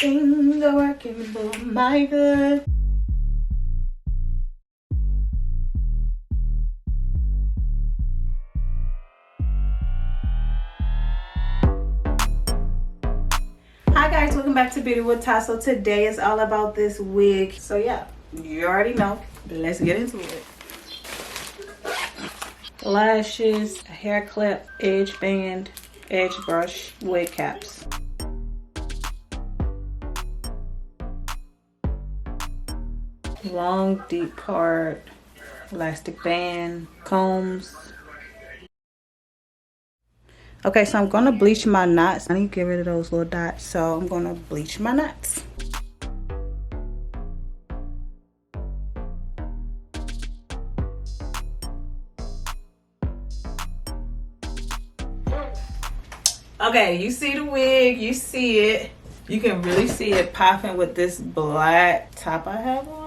things are working for my good. Hi guys, welcome back to Beauty with Ty. So today is all about this wig. So yeah, you already know. Let's get into it. Lashes, a hair clip, edge band, edge brush, wig caps. Long deep part, elastic band, combs. Okay, so I'm gonna bleach my knots. I need to get rid of those little dots, so I'm gonna bleach my knots. Okay, you see the wig, you see it. You can really see it popping with this black top I have on.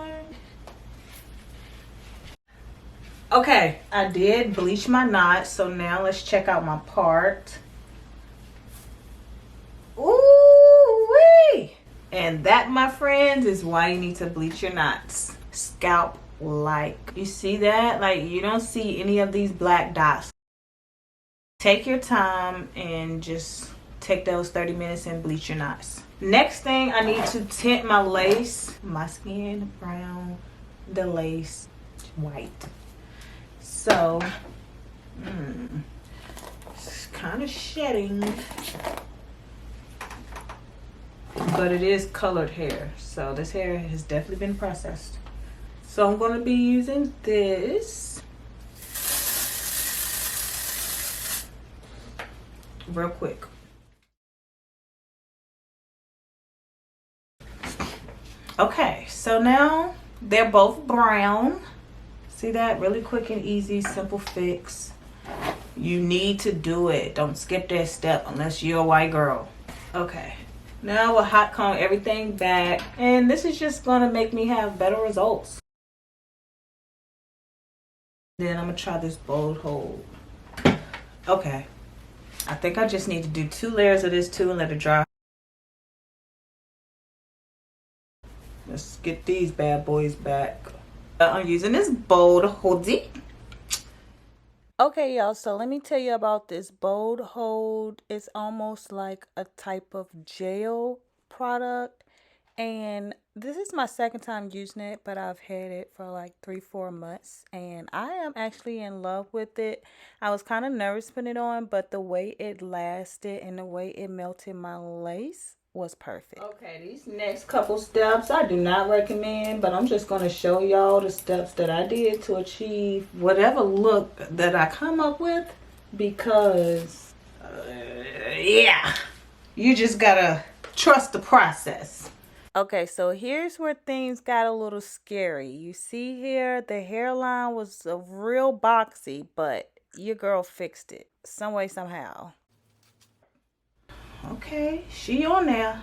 Okay, I did bleach my knots, so now let's check out my part. Ooh-wee! And that, my friends, is why you need to bleach your knots. Scalp like. You see that? Like, you don't see any of these black dots. Take your time and just take those 30 minutes and bleach your knots. Next thing, I need to tint my lace. My skin brown, the lace white. So, it's kind of shedding, but it is colored hair. So this hair has definitely been processed. So I'm going to be using this real quick. Okay, so now they're both brown. See that? Really quick and easy, simple fix. You need to do it. Don't skip that step unless you're a white girl. Okay, now we'll hot comb everything back, and this is just gonna make me have better results. Then I'm gonna try this bold hold. Okay, I think I just need to do 2 layers of this too and let it dry. Let's get these bad boys back. I'm using this bold hoodie. Okay, y'all, so let me tell you about this bold hold. It's almost like a type of gel product, and this is my second time using it, but I've had it for like 3-4 months, and I am actually in love with it. I was kind of nervous putting it on, but the way it lasted and the way it melted my lace was perfect. Okay, these next couple steps I do not recommend, but I'm just going to show y'all the steps that I did to achieve whatever look that I come up with, because yeah, you just gotta trust the process. Okay, so here's where things got a little scary. You see here, the hairline was real boxy, but your girl fixed it some way, somehow. Okay, she on there.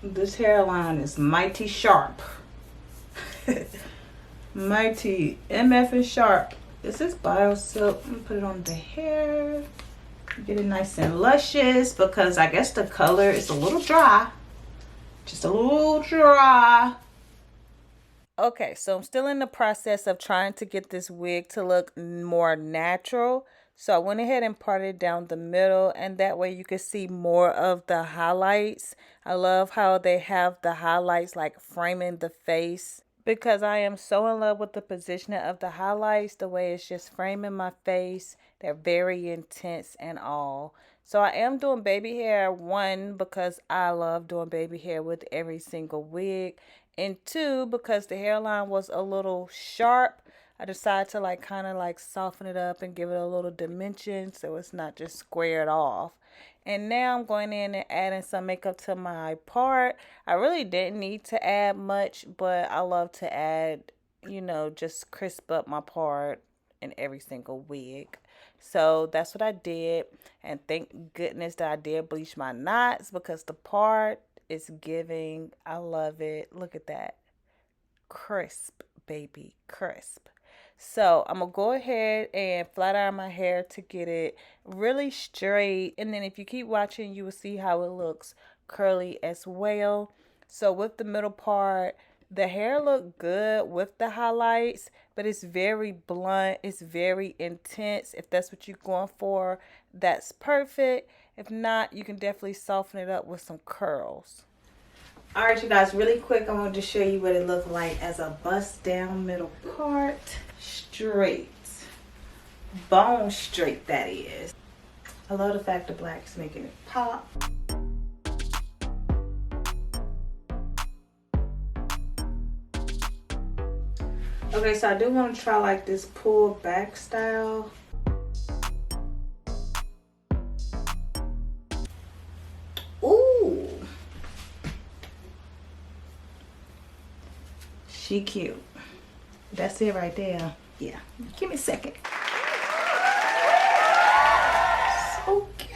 This hairline is mighty sharp. Mighty MF and sharp. This is BioSilk. I'm gonna put it on the hair. Get it nice and luscious, because I guess the color is a little dry. Just a little dry. Okay, so I'm still in the process of trying to get this wig to look more natural. So I went ahead and parted down the middle, and that way you can see more of the highlights. I love how they have the highlights like framing the face, because I am so in love with the positioning of the highlights, the way it's just framing my face. They're very intense and all. So I am doing baby hair, 1, because I love doing baby hair with every single wig, and 2, because the hairline was a little sharp. I decided to like kind of like soften it up and give it a little dimension so it's not just squared off. And now I'm going in and adding some makeup to my part. I really didn't need to add much, but I love to add, you know, just crisp up my part in every single wig. So that's what I did. And thank goodness that I did bleach my knots, because the part is giving. I love it. Look at that. Crisp, baby, crisp. So I'm gonna go ahead and flat iron my hair to get it really straight, and then if you keep watching, you will see how it looks curly as well. So with the middle part, the hair look good with the highlights, but it's very blunt. It's very intense. If that's what you're going for, that's perfect. If not, you can definitely soften it up with some curls. All right, you guys, really quick, I wanted to show you what it looked like as a bust down middle part. Straight. Bone straight, that is. I love the fact the black is making it pop. Okay, so I do want to try like this pull back style. Ooh. She cute. That's it right there. Yeah, give me a second. So cute.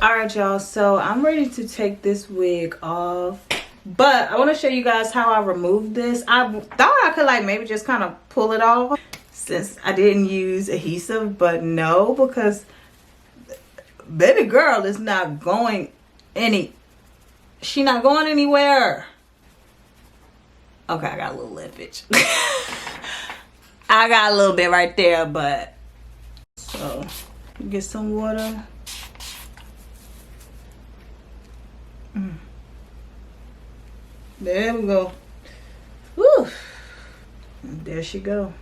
All right, y'all, so I'm ready to take this wig off, but I want to show you guys how I removed this. I thought I could like maybe just kind of pull it off since I didn't use adhesive, but no, because baby girl is not going she not going anywhere. Okay, I got a little lippage. I got a little bit right there, but so get some water. There we go. Woo. There she go.